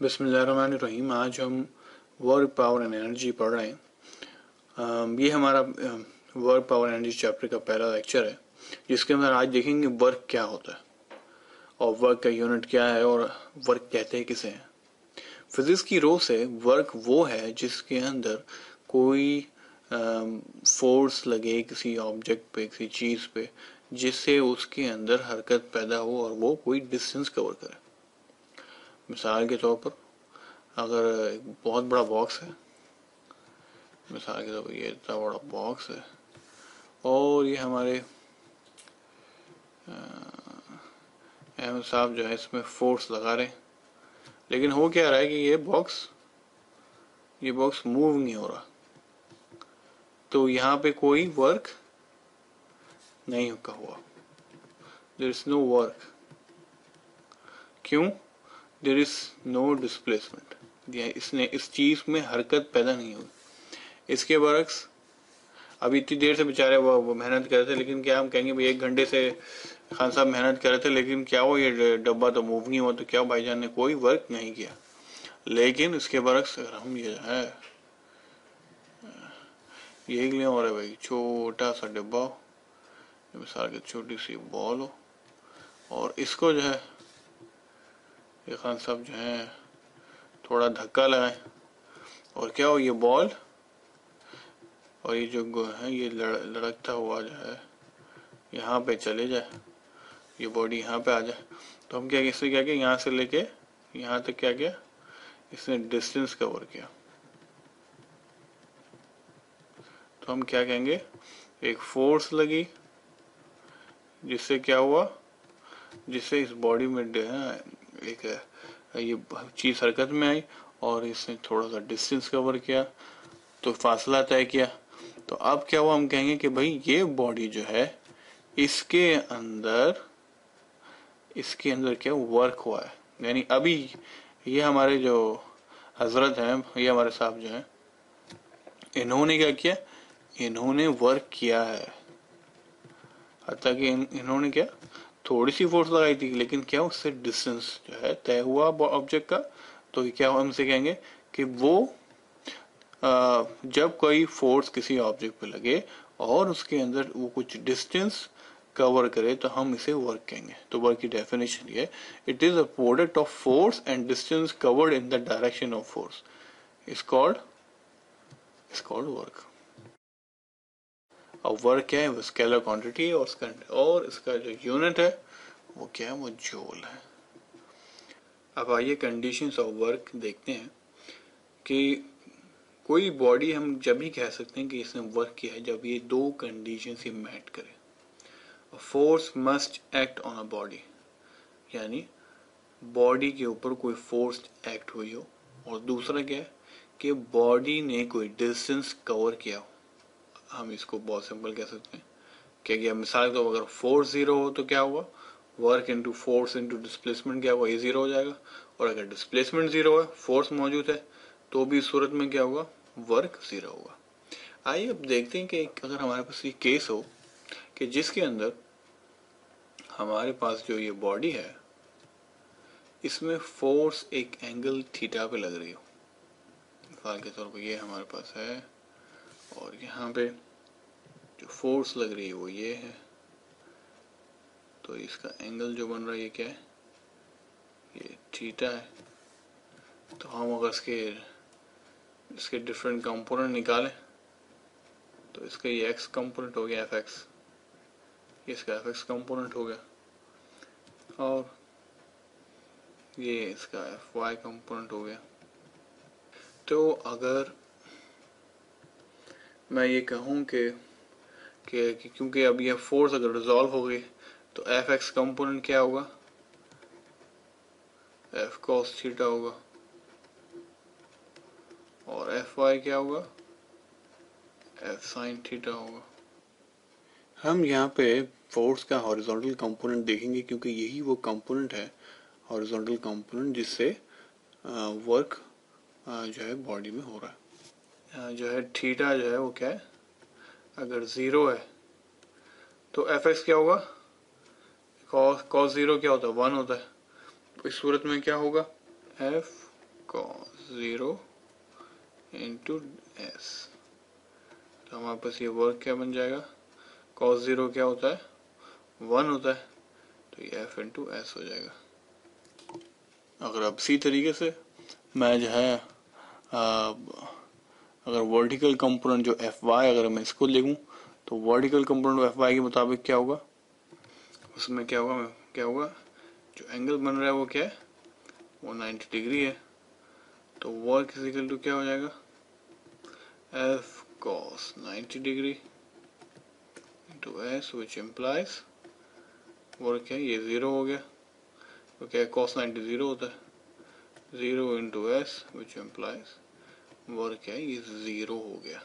बिस्मिल्लाहिर्रहमानिर्रहीम। आज हम वर्क पावर एंड एनर्जी पढ़ रहे हैं। ये हमारा वर्क पावर एनर्जी चैप्टर का पहला लेक्चर है, जिसके अंदर आज देखेंगे वर्क क्या होता है और वर्क का यूनिट क्या है और वर्क कहते हैं किसे हैं। फिजिक्स की रो से वर्क वो है जिसके अंदर कोई फोर्स लगे किसी ऑब्जेक्ट पे, किसी चीज पे, जिससे उसके अंदर हरकत पैदा हो और वो कोई डिस्टेंस कवर करे। मिसाल के तौर पर अगर एक बहुत बड़ा बॉक्स है, मिसाल के तौर पर ये इतना बड़ा बॉक्स है और ये हमारे अहमद साहब जो है इसमें फोर्स लगा रहे हैं, लेकिन हो क्या रहा है कि ये बॉक्स मूव नहीं हो रहा, तो यहाँ पे कोई वर्क नहीं हुआ। There is no work. क्यों? There is no displacement. इसने इस चीज में हरकत पैदा नहीं हुई। इसके बरक्स अभी इतनी देर से बेचारे वो मेहनत कर रहे थे, लेकिन क्या हम कहेंगे भाई 1 घंटे से खान साहब मेहनत कर रहे थे, लेकिन क्या वो ये डब्बा तो मूव नहीं हुआ, तो क्या भाईजान ने कोई वर्क नहीं किया। लेकिन इसके बरक्स अगर हम ये है ये लिए हो रहा है भाई, छोटा सा डिब्बा हो, मिसाल की छोटी सी बॉल हो, और इसको जो है ये खान साहब जो है थोड़ा धक्का लगाए और क्या हो, ये बॉल और ये जो है ये लड़कता हुआ जो है यहाँ पे चले जाए, ये बॉडी यहाँ पे आ जाए, तो हम क्या इससे क्या किया, यहाँ से लेके यहाँ तक क्या किया, इसने डिस्टेंस कवर किया। तो हम क्या कहेंगे, एक फोर्स लगी जिससे क्या हुआ, जिससे इस बॉडी में एक ये चीज हरकत में आई और इसने थोड़ा सा डिस्टेंस कवर किया, तो फासला तय किया। तो अब क्या हुआ, हम कहेंगे कि भाई ये बॉडी जो है इसके अंदर क्या वर्क हुआ है। यानी अभी ये हमारे जो हजरत हैं, ये हमारे साहब जो हैं, इन्होंने क्या किया, इन्होंने वर्क किया है। हत्ता कि इन्होंने क्या थोड़ी सी फोर्स लगाई थी, लेकिन क्या उससे डिस्टेंस जो है तय हुआ ऑब्जेक्ट का। तो क्या हमसे कहेंगे कि वो जब कोई फोर्स किसी ऑब्जेक्ट पे लगे और उसके अंदर वो कुछ डिस्टेंस कवर करे तो हम इसे वर्क कहेंगे। तो वर्क की डेफिनेशन ये, it is a product of force and distance covered in the direction of force is called work. और वर्क क्या है, वो स्केलर क्वांटिटी है और इसका जो यूनिट है वो क्या है, वो जूल है। अब आइए कंडीशंस ऑफ वर्क देखते हैं कि कोई बॉडी हम जब भी कह सकते हैं कि इसने वर्क किया है जब ये 2 कंडीशन ही मैट करे। Force must act on a body, यानी बॉडी के ऊपर कोई फोर्स एक्ट हुई हो, और दूसरा क्या है कि बॉडी ने कोई डिस्टेंस कवर किया हो। हम इसको बहुत सिंपल कह सकते हैं क्या, मिसाल तो अगर फोर्स 0 हो तो क्या हुआ, work into force into displacement क्या हुआ, ये 0 हो जाएगा। और अगर डिस्प्लेसमेंट 0 है, फोर्स मौजूद है, तो भी इस सूरत में क्या होगा, वर्क 0 होगा। आइए अब देखते हैं कि अगर हमारे पास ये केस हो कि जिसके अंदर हमारे पास जो ये बॉडी है इसमें फोर्स एक एंगल थीटा पे लग रही हो। मिसाल के तौर पर ये हमारे पास है और यहाँ पे जो फोर्स लग रही है वो ये है, तो इसका एंगल जो बन रहा है ये क्या है, ये थीटा है। तो हम अगर इसके डिफरेंट कंपोनेंट निकालें तो इसका ये एक्स कंपोनेंट हो गया एफ एक्स, इसका एफ एक्स कंपोनेंट हो गया, और ये इसका एफ वाई कंपोनेंट हो गया। तो अगर मैं ये कहूँ कि क्योंकि अब ये फोर्स अगर रिजॉल्व हो गई तो एफ एक्स कंपोनेंट क्या होगा, एफ कॉस थीटा होगा, और एफ वाई क्या होगा, एफ साइन थीटा होगा। हम यहाँ पे फोर्स का हॉरिजॉन्टल कंपोनेंट देखेंगे क्योंकि यही वो कंपोनेंट है, हॉरिजॉन्टल कंपोनेंट, जिससे वर्क जो है बॉडी में हो रहा है। जो है थीटा जो है वो क्या है, अगर 0 है तो एफ एक्स क्या होगा, कॉस 0 क्या होता है, 1 होता है। तो इस सूरत में क्या होगा, एफ cos 0 इंटू एस। तो हमारे पास ये वर्क क्या बन जाएगा, cos 0 क्या होता है 1 होता है, तो ये f इंटू एस हो जाएगा। अगर अब इसी तरीके से मैं जो है अगर वर्टिकल कंपोनेंट जो एफ वाई अगर मैं इसको लिखूं तो वर्टिकल कंपोनेंट एफ वाई के मुताबिक क्या होगा, उसमें क्या होगा जो एंगल बन रहा है वो क्या है, वो 90 डिग्री है। तो वर्क इज इक्वल टू क्या हो जाएगा, F cos 90 degree into S which implies work है ये 0 हो गया। तो क्या है कॉस 90 0 होता है, 0 into S which implies work है ये 0 हो गया।